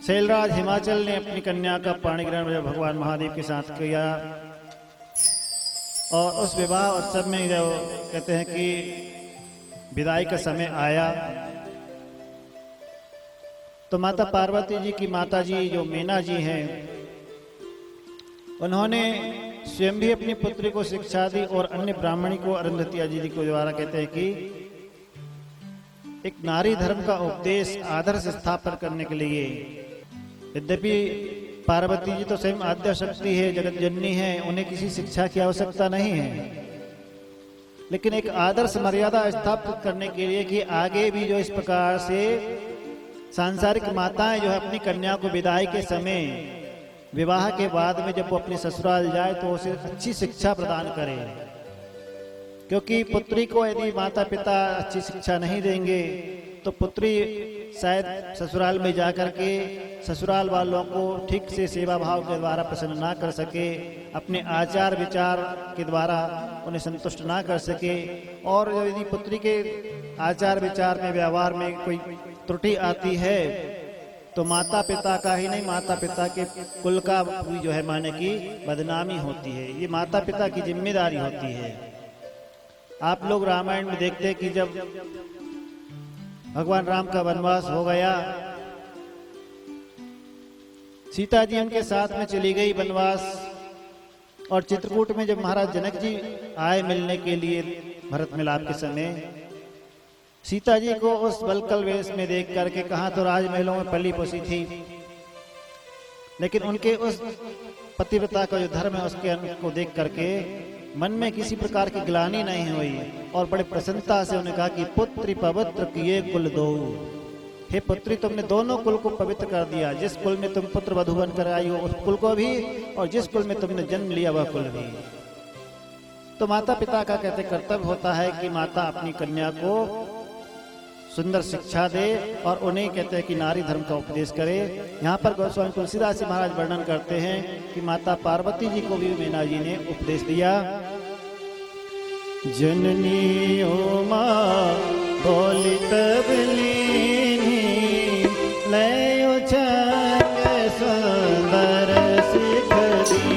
शैलराज हिमाचल ने अपनी कन्या का पाणी ग्रहण भगवान महादेव के साथ किया और उस विवाह उत्सव में जो कहते हैं कि विदाई का समय आया तो माता पार्वती जी की माता जी जो मीना जी हैं उन्होंने स्वयं भी अपनी पुत्री को शिक्षा दी और अन्य ब्राह्मणी को अरुंधति जी को द्वारा कहते हैं कि एक नारी धर्म का उपदेश आदर्श स्थापन करने के लिए, यद्यपि पार्वती जी तो स्वयं आद्य शक्ति है, जगत जननी है, उन्हें किसी शिक्षा की आवश्यकता नहीं है, लेकिन एक आदर्श मर्यादा स्थापित करने के लिए कि आगे भी जो इस प्रकार से सांसारिक माताएं जो है अपनी कन्या को विदाई के समय विवाह के बाद में जब वो अपने ससुराल जाए तो उसे अच्छी शिक्षा प्रदान करे, क्योंकि पुत्री को यदि माता पिता अच्छी शिक्षा नहीं देंगे तो पुत्री शायद ससुराल में जाकर के ससुराल वालों को ठीक से सेवा भाव के द्वारा प्रसन्न ना कर सके, अपने आचार विचार के द्वारा उन्हें संतुष्ट ना कर सके, और यदि पुत्री के आचार विचार में व्यवहार में कोई त्रुटि आती है तो माता पिता का ही नहीं, माता पिता के कुल का भी जो है माने की बदनामी होती है। ये माता पिता की जिम्मेदारी होती है। आप लोग रामायण में देखते हैं कि जब भगवान राम का वनवास हो गया, सीता जी उनके साथ में चली गई वनवास, और चित्रकूट में जब महाराज जनक जी आए मिलने के लिए भरत मिलाप के समय, सीता जी को उस वल्कल वेश में देख करके कहा तो राजमहलों में पली पोसी थी, लेकिन उनके उस पतिव्रता का जो धर्म है उसके को देख करके मन में किसी प्रकार की ग्लानि नहीं हुई और बड़े प्रसन्नता से उन्हें कहा कि पुत्री पवित्र किए कुल दो, हे पुत्री तुमने दोनों कुल को पवित्र कर दिया, जिस कुल में तुम पुत्र वधू बनकर आई हो उस कुल को भी, और जिस कुल में तुमने जन्म लिया वह कुल भी। तो माता पिता का कहते कर्तव्य होता है कि माता अपनी कन्या को सुंदर शिक्षा दे और उन्हें कहते हैं कि नारी धर्म का उपदेश करे। यहाँ पर गोस्वामी तुलसीदास जी महाराज वर्णन करते हैं कि माता पार्वती जी को भी मीना जी ने उपदेश दिया। जननी उमा बोली तब लीनी लयो छंग सुंदर सिख दी।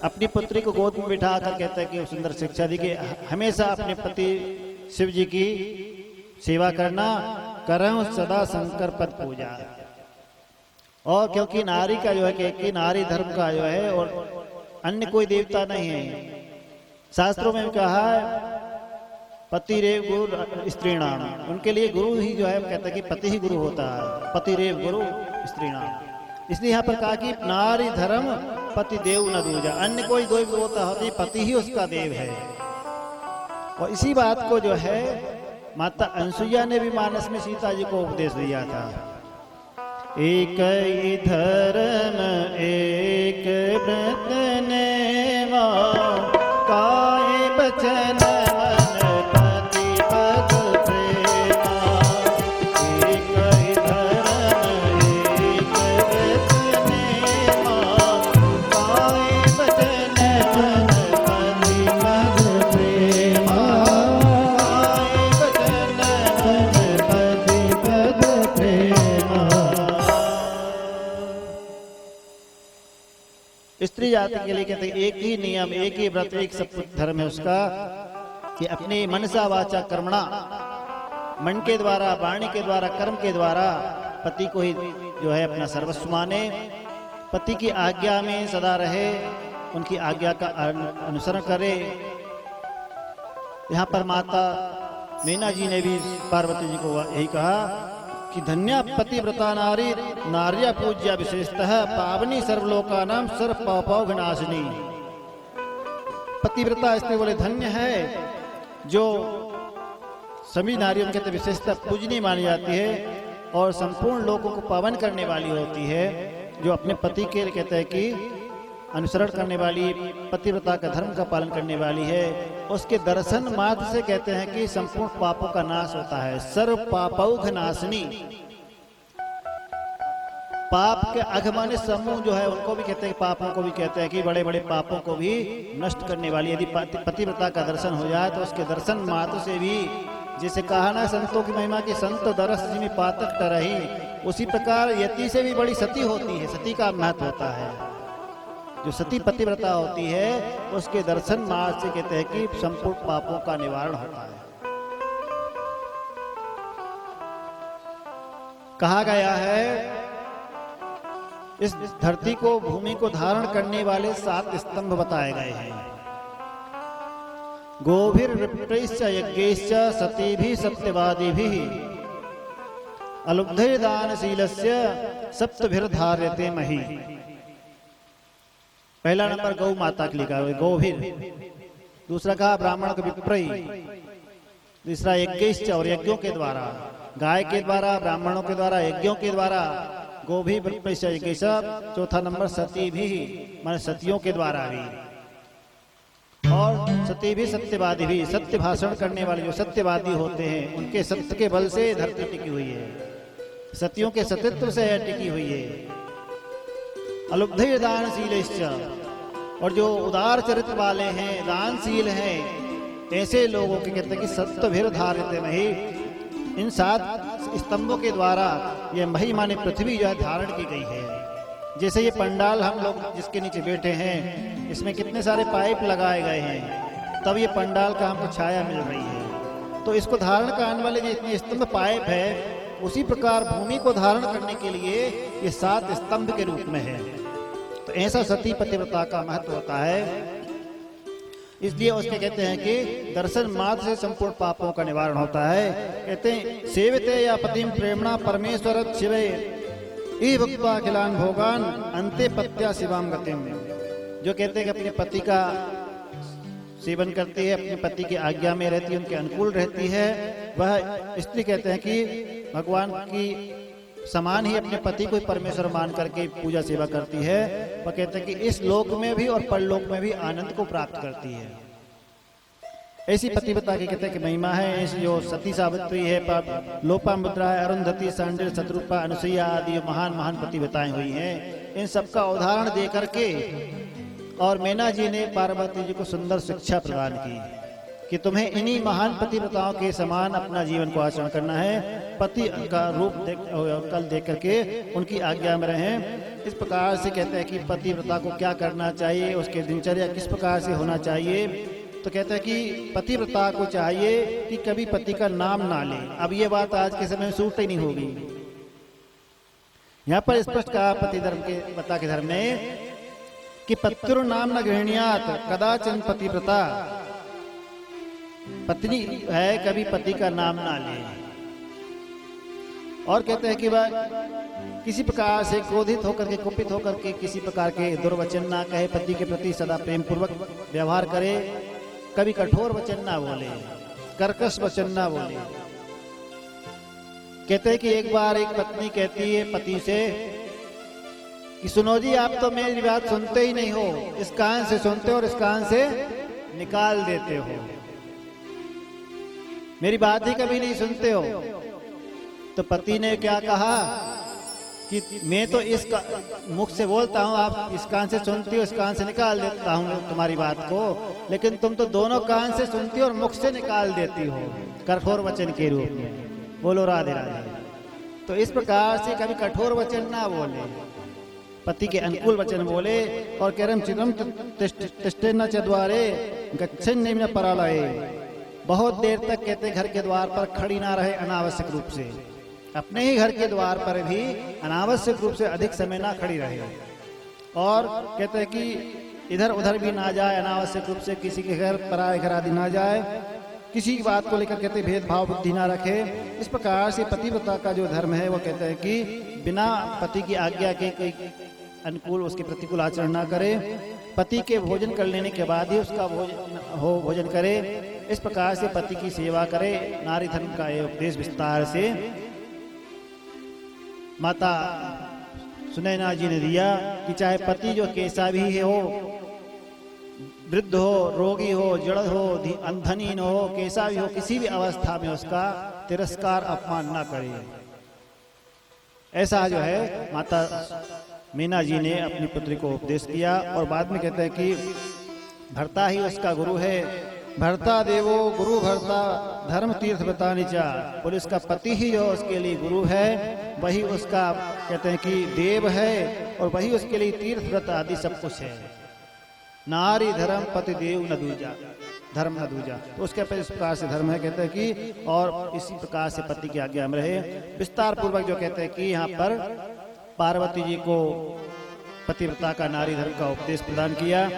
अपनी पुत्री को गोद में बिठा कर कहता है कि सुंदर शिक्षा दी कि हमेशा अपने पति शिव जी की सेवा करना, करूं सदा शंकर पद पूजा। और क्योंकि नारी का जो है कि नारी धर्म का जो है और अन्य कोई देवता नहीं है। शास्त्रों में कहा है पति रेव गुरु स्त्रीणाम, उनके लिए गुरु ही जो है कहता है कि पति ही गुरु होता है, पति रेव गुरु स्त्रीणाम। इसलिए यहाँ पर कहा कि नारी धर्म पति देव न दूजा, अन्य कोई देव होता होती, पति ही उसका देव है। और इसी बात को जो है माता अनसुईया ने भी मानस में सीता जी को उपदेश दिया था। एक ही धर्म एक व्रत नेवा काय बचन स्त्री जाति के लिए कहते हैं एक ही नियम, एक ही व्रत, एक सब कुछ धर्म है उसका कि अपनी मनसा वाचा कर्मणा, मन के द्वारा, वाणी के द्वारा, कर्म के द्वारा पति को ही जो है अपना सर्वस्व माने, पति की आज्ञा में सदा रहे, उनकी आज्ञा का अनुसरण करे। यहाँ पर माता मीना जी ने भी पार्वती जी को यही कहा कि धन्या पतिव्रता नारी नार्या पूज्या विशेषतः पावनी सर्वलोकानां सर्व पापौ विनाशिनी। पतिव्रता स्त्री बोले धन्य है जो सभी नारियों के विशेषता पूजनीय मानी जाती है और संपूर्ण लोगों को पावन करने वाली होती है, जो अपने पति के लिए कहते हैं कि अनुसरण करने वाली, पतिव्रता का धर्म का पालन करने वाली है, उसके दर्शन मात्र से कहते हैं कि संपूर्ण पापों का नाश होता है। सर्व पापौघ नाशनी, पाप के अघ माने समूह जो है उनको भी कहते हैं, पापों को भी कहते हैं कि बड़े बड़े पापों को भी नष्ट करने वाली। यदि पतिव्रता का दर्शन हो जाए तो उसके दर्शन मात्र से भी, जैसे कहा ना संतों की महिमा की संत दरस जिमी पातक टरही, उसी प्रकार यति से भी बड़ी सती होती है, सती का महत्व होता है। जो सती पतिव्रता होती है उसके दर्शन मात्र से कहते हैं कि संपूर्ण पापों का निवारण होता है। कहा गया है इस धरती को, भूमि को धारण करने वाले 7 स्तंभ बताए गए हैं। गोभिर विप्रैश्च यज्ञैश्च सतीभिः सत्यवादिभिः अलुब्धैर् दानशीलस्य सप्तभिर्धार्यते मही। पहला नंबर गौ माता के लिखा हुआ गोभिर, दूसरा कहा ब्राह्मण को विप्रई, तीसरा यज्ञैश्च और यज्ञों के द्वारा, गाय के द्वारा, ब्राह्मणों के द्वारा, यज्ञों के द्वारा, गोभी विप्रैश्च यज्ञैश्च। चौथा नंबर सती भी माने सतियों के द्वारा भी, और सती भी सत्यवादी भी, सत्य भाषण करने वाले जो सत्यवादी होते हैं उनके सत्य के बल से धरती टिकी हुई है, सतियों के सतित्व से टिकी हुई है। अलुब्धैर् दानशीलश्च, और जो उदार चरित्र वाले हैं, दानशील हैं, ऐसे लोगों के कहते हैं कि सप्तभिर्धार्यते मही। इन 7 स्तंभों के द्वारा यह मही माने पृथ्वी जो है धारण की गई है। जैसे ये पंडाल हम लोग जिसके नीचे बैठे हैं, इसमें कितने सारे पाइप लगाए गए हैं, तब ये पंडाल का हमको छाया मिल रही है। तो इसको धारण करने वाले जो इतने स्तंभ पाइप है, उसी प्रकार भूमि को धारण करने के लिए ये 7 स्तंभ के रूप में है। तो ऐसा सती पतिव्रता का महत्व होता है। इसलिए उसके कहते हैं कि दर्शन मात्र से संपूर्ण पापों का निवारण होता है। कहते हैं सेवते या पतिम प्रेमणा परमेश्वर शिवे ई भक्त्वा अखिलान भोगान अंते पत्या शिवाम गतिम। जो कहते हैं कि अपने पति का सेवन करती है, अपने पति की आज्ञा में रहती है, उनके अनुकूल रहती है, वह इसलिए कहते हैं कि भगवान की समान ही अपने पति को परमेश्वर मान करके पूजा सेवा करती है। वह कहते हैं कि इस लोक में भी और परलोक में भी आनंद को प्राप्त करती है। ऐसी पतिव्रता की कहते हैं कि महिमा है। ऐसी जो सती सावित्री है, लोपामुद्रा है, अरुंधति, सांडिल्य, शत्रुपा, अनुसुईया आदि महान महान पतिव्रताएं हुई हैं। इन सबका उदाहरण दे करके और मैना जी ने पार्वती जी को सुंदर शिक्षा प्रदान की कि तुम्हें इन्हीं महान पतिव्रताओं के समान अपना जीवन को आचरण करना है। पति का रूप कल देख करके उनकी आज्ञा में रहें। इस प्रकार से कहते हैं कि पतिव्रता को क्या करना चाहिए, उसके दिनचर्या किस प्रकार से होना चाहिए। तो कहते हैं कि पतिव्रता को चाहिए कि कभी पति का नाम ना ले। अब ये बात आज के समय में सूट ही नहीं होगी। यहाँ पर स्पष्ट कहा पति धर्म के पता के धर्म में कि पत्युर नाम न गृहणीयात कदाचन पतिव्रता। पत्नी है कभी पति का नाम ना ले। और कहते हैं कि वह किसी प्रकार से क्रोधित होकर के, कुपित होकर के किसी प्रकार के दुर्वचन ना कहे, पति के प्रति सदा प्रेम पूर्वक व्यवहार करे, कभी कठोर वचन ना बोले, कर्कश वचन ना बोले। कहते हैं कि एक बार एक पत्नी कहती है पति से कि सुनो जी, आप तो मेरी बात सुनते ही नहीं हो, इस कान से सुनते हो और इस कान से निकाल देते हो, मेरी बात ही कभी नहीं सुनते हो। तो पति ने क्या कहा कि मैं तो इस मुख से बोलता हूँ, आप इस कान से सुनती हो, इस कान से निकाल देता हूँ तुम्हारी बात को, लेकिन तुम तो दोनों कान से सुनती हो और मुख से निकाल देती हो कठोर वचन के रूप में। बोलो राधे राधे। तो इस प्रकार से कभी कठोर वचन ना बोले, पति के अनुकूल वचन बोले। और करम चिदम तिष्ठे न चद्वारे गच्छन निम्न परालये। बहुत देर तक कहते घर के द्वार पर खड़ी ना रहे अनावश्यक रूप से, अपने ही घर के द्वार पर भी अनावश्यक रूप से अधिक समय ना खड़ी रहे। और कहते हैं कि इधर उधर भी ना जाए, अनावश्यक रूप से किसी के घर, पराये घर आदि ना जाए, किसी की बात को लेकर कहते भेदभाव बुद्धि ना रखे। इस प्रकार से पतिव्रता का जो धर्म है वो कहते हैं कि बिना पति की आज्ञा के कोई अनुकूल उसके प्रतिकूल आचरण ना करे। पति के भोजन कर लेने के बाद ही उसका भोजन करे। इस प्रकार से पति की सेवा करे। नारी धर्म का ये उपदेश विस्तार से माता सुनैना जी ने दिया कि चाहे पति जो कैसा भी हो, वृद्ध हो, रोगी हो, जड़ हो, अंधहीन हो, कैसा भी हो, किसी भी अवस्था में उसका तिरस्कार अपमान ना करे। ऐसा जो है माता मीना जी ने अपनी पुत्री को उपदेश किया। और बाद में कहते हैं कि भर्ता ही उसका गुरु है, भर्ता देवो गुरु भर्ता धर्म तीर्थ बतानी चा। और इसका पति ही जो उसके लिए गुरु है, वही उसका कहते हैं कि देव है, और वही उसके लिए तीर्थ व्रत आदि सब कुछ है। नारी धर्म पति देव न दूजा, धर्म न दूजा। तो उसके इस प्रकार से धर्म है, कहते हैं कि और इसी प्रकार से पति की आज्ञा में रहे। विस्तार पूर्वक जो कहते हैं कि यहाँ पर पार्वती जी को पतिव्रता का नारी धर्म का उपदेश प्रदान किया।